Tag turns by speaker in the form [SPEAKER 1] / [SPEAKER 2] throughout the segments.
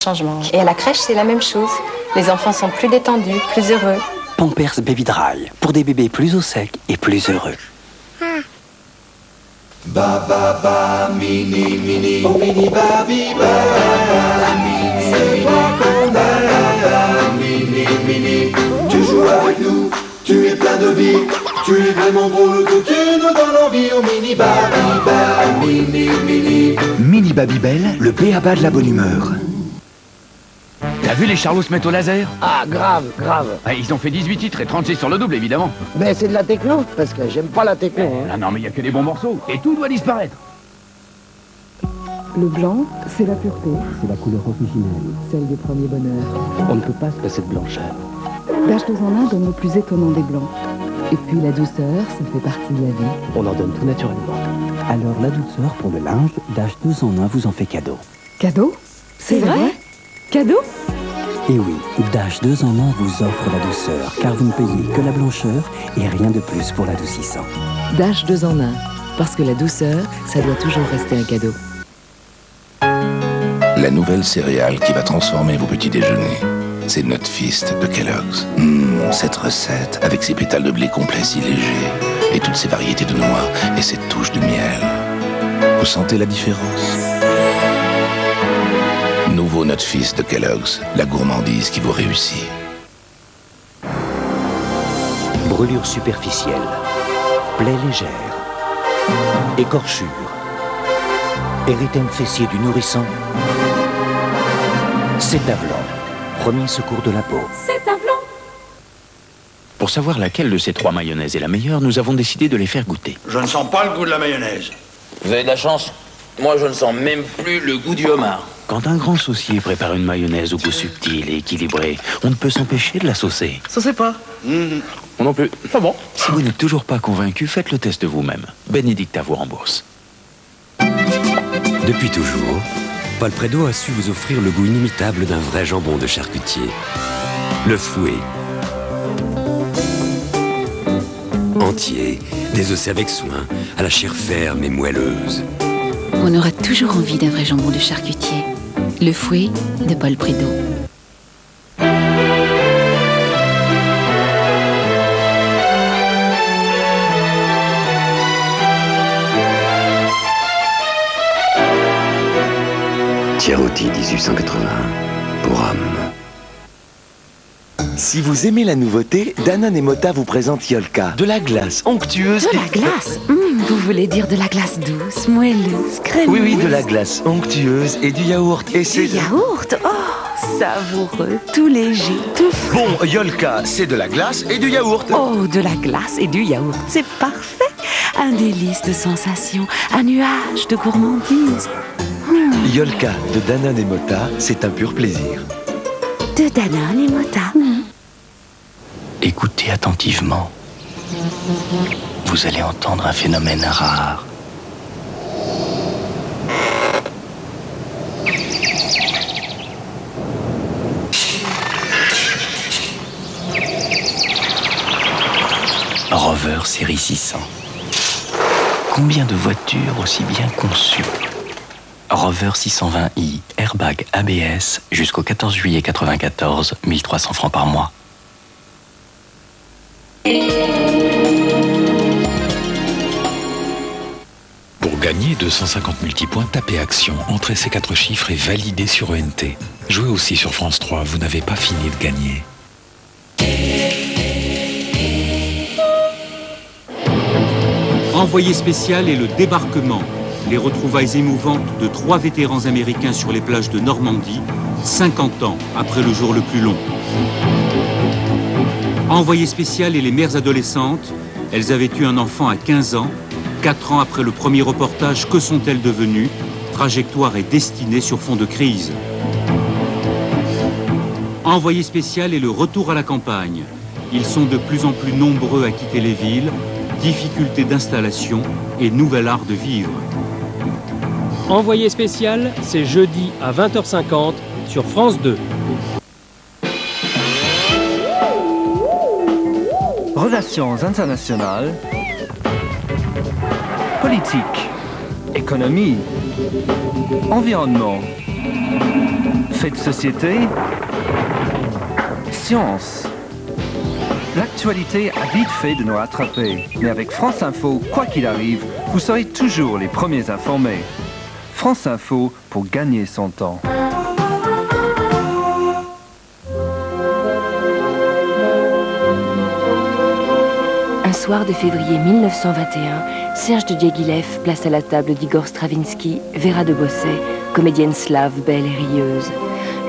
[SPEAKER 1] changement. Et à la crèche, c'est la même chose. Les enfants sont plus détendus, plus heureux.
[SPEAKER 2] Pampers Baby Dry, pour des bébés plus au sec et plus heureux.
[SPEAKER 3] Ba ba ba, mini mini, mini Babybel. C'est toi qu'on aime, mini mini. Tu joues avec nous, tu es plein de vie. Tu es vraiment drôle, que tu nous donnes envie. Oh mini Babybel, mini mini.
[SPEAKER 4] Mini Babybel, le b.a.-ba de la bonne humeur.
[SPEAKER 5] T'as vu les Charlots se mettre au laser?
[SPEAKER 6] Ah, grave, grave.
[SPEAKER 5] Ah, ils ont fait 18 titres et 36 sur le double, évidemment.
[SPEAKER 6] Mais c'est de la techno, parce que j'aime pas la techno. Hein.
[SPEAKER 5] Ah non, mais il y a que des bons morceaux, et tout doit disparaître.
[SPEAKER 7] Le blanc, c'est la pureté.
[SPEAKER 8] C'est la couleur originelle.
[SPEAKER 7] Celle du premier bonheur.
[SPEAKER 8] On ne peut pas se passer de blancheur.
[SPEAKER 7] D'H2 en 1 donne le plus étonnant des blancs. Et puis la douceur, ça fait partie de la vie.
[SPEAKER 8] On en donne tout naturellement.
[SPEAKER 2] Alors la douceur pour le linge, d'H2 en 1 vous en fait cadeau.
[SPEAKER 7] Cadeau? C'est vrai? Cadeau?
[SPEAKER 2] Et oui, d'H2 en 1 vous offre la douceur, car vous ne payez que la blancheur et rien de plus pour l'adoucissant.
[SPEAKER 9] D'H2 en 1, parce que la douceur, ça doit toujours rester un cadeau.
[SPEAKER 10] La nouvelle céréale qui va transformer vos petits déjeuners, c'est Nutfist de Kellogg's. Cette recette, avec ses pétales de blé complets si légers, et toutes ces variétés de noix, et cette touche de miel. Vous sentez la différence? Nouveau Nutfist de Kellogg's, la gourmandise qui vous réussit.
[SPEAKER 11] Brûlure superficielle, plaie légère, écorchure, érythème fessier du nourrisson, Cétavlan, premier secours de la peau.
[SPEAKER 12] Cétavlan.
[SPEAKER 13] Pour savoir laquelle de ces 3 mayonnaises est la meilleure, nous avons décidé de les faire goûter.
[SPEAKER 14] Je ne sens pas le goût de la mayonnaise.
[SPEAKER 15] Vous avez de la chance. Moi, je ne sens même plus le goût du homard.
[SPEAKER 13] Quand un grand saucier prépare une mayonnaise au goût subtil et équilibré, on ne peut s'empêcher de la saucer.
[SPEAKER 15] Saucez pas.
[SPEAKER 13] Moi non plus. Pas bon. Si vous n'êtes toujours pas convaincu, faites le test vous-même. Bénédicta vous rembourse.
[SPEAKER 16] Depuis toujours, Paul Prédo a su vous offrir le goût inimitable d'un vrai jambon de charcutier. Le fouet. Entier, désossé avec soin, à la chair ferme et moelleuse.
[SPEAKER 17] On aura toujours envie d'un vrai jambon de charcutier. Le fouet de Paul Prédo.
[SPEAKER 4] Thierry 1881, pour âme.
[SPEAKER 18] Si vous aimez la nouveauté, Danone et Mota vous présentent Yolka. De la glace onctueuse.
[SPEAKER 17] De la glace Vous voulez dire de la glace douce, moelleuse, crémeuse?
[SPEAKER 18] Oui, de la glace onctueuse et du yaourt. Et c'est...
[SPEAKER 17] Du yaourt? Oh, savoureux, tout léger, tout frais.
[SPEAKER 18] Bon, Yolka, c'est de la glace et du yaourt.
[SPEAKER 17] Oh, de la glace et du yaourt, c'est parfait. Un délice de sensations, un nuage de gourmandise.
[SPEAKER 18] Yolka de Danone et Mota, c'est un pur plaisir.
[SPEAKER 17] De Danone et Mota.
[SPEAKER 10] Écoutez attentivement. Vous allez entendre un phénomène rare. Rover série 600. Combien de voitures aussi bien conçues? Rover 620i, airbag ABS, jusqu'au 14 juillet 94, 1300 francs par mois.
[SPEAKER 19] Pour gagner 250 multipoints, tapez Action, entrez ces 4 chiffres et validez sur ENT. Jouez aussi sur France 3, vous n'avez pas fini de gagner.
[SPEAKER 20] Envoyé spécial et le débarquement. Les retrouvailles émouvantes de 3 vétérans américains sur les plages de Normandie, 50 ans après le jour le plus long. Envoyé spécial et les mères adolescentes, elles avaient eu un enfant à 15 ans, 4 ans après le premier reportage, que sont-elles devenues? Trajectoire et destinée sur fond de crise. Envoyé spécial et le retour à la campagne. Ils sont de plus en plus nombreux à quitter les villes, difficultés d'installation et nouvel art de vivre.
[SPEAKER 6] Envoyé spécial, c'est jeudi à 20h50 sur France 2.
[SPEAKER 7] Relations internationales, politique, économie, environnement,
[SPEAKER 12] Fait de société, science. L'actualité a vite fait de nous rattraper, mais avec France Info, quoi qu'il arrive, vous serez toujours les premiers informés. France Info pour gagner son temps.
[SPEAKER 21] Un soir de février 1921, Serge de Diaghilev place à la table d'Igor Stravinsky Vera de Bosset, comédienne slave, belle et rieuse.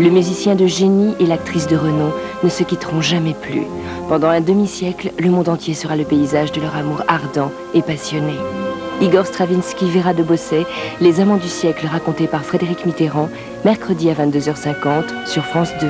[SPEAKER 21] Le musicien de génie et l'actrice de renom ne se quitteront jamais plus. Pendant un demi-siècle, le monde entier sera le paysage de leur amour ardent et passionné. Igor Stravinsky, Vera de Bosset, Les amants du siècle racontés par Frédéric Mitterrand, mercredi à 22h50 sur France 2.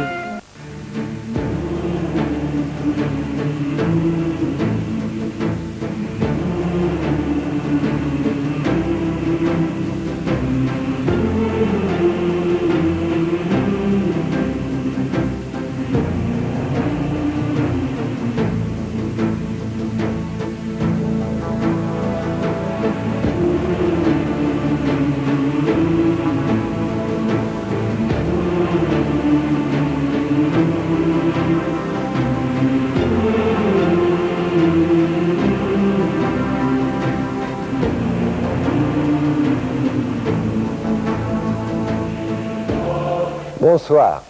[SPEAKER 22] Bonsoir.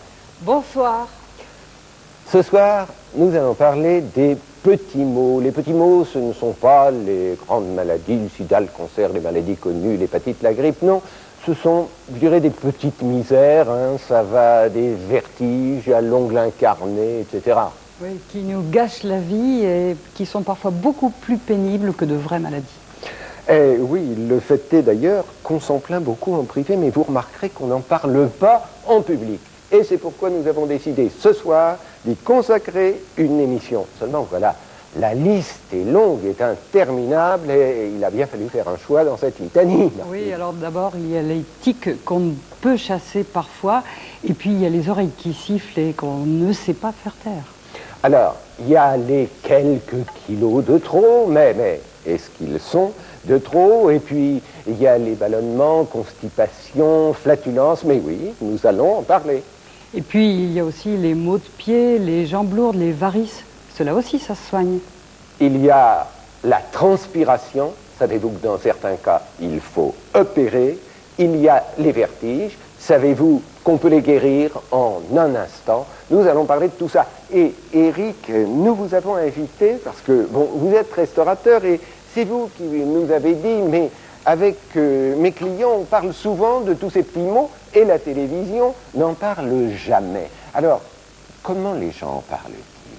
[SPEAKER 23] Bonsoir.
[SPEAKER 22] Ce soir, nous allons parler des petits maux. Les petits maux, ce ne sont pas les grandes maladies, le sida, le cancer, les maladies connues, l'hépatite, la grippe, non. Ce sont, je dirais, des petites misères, hein. Ça va des vertiges à l'ongle incarné, etc.
[SPEAKER 23] Oui, qui nous gâchent la vie et qui sont parfois beaucoup plus pénibles que de vraies maladies.
[SPEAKER 22] Eh oui, le fait est d'ailleurs qu'on s'en plaint beaucoup en privé, mais vous remarquerez qu'on n'en parle pas en public. Et c'est pourquoi nous avons décidé ce soir d'y consacrer une émission. Seulement voilà, la liste est longue, est interminable, et il a bien fallu faire un choix dans cette litanie.
[SPEAKER 23] Oui, alors d'abord, il y a les tiques qu'on peut chasser parfois, et puis il y a les oreilles qui sifflent et qu'on ne sait pas faire taire.
[SPEAKER 22] Alors, il y a les quelques kilos de trop, mais est-ce qu'ils sont de trop? Et puis, il y a les ballonnements, constipation, flatulence, mais oui, nous allons en parler.
[SPEAKER 23] Et puis, il y a aussi les maux de pied, les jambes lourdes, les varices. Cela aussi, ça se soigne.
[SPEAKER 22] Il y a la transpiration. Savez-vous que dans certains cas, il faut opérer. Il y a les vertiges. Savez-vous qu'on peut les guérir en un instant? Nous allons parler de tout ça. Et Eric, nous vous avons invité parce que, bon, vous êtes restaurateur et c'est vous qui nous avez dit, mais avec mes clients, on parle souvent de tous ces petits mots et la télévision n'en parle jamais. Alors, comment les gens en parlent-ils?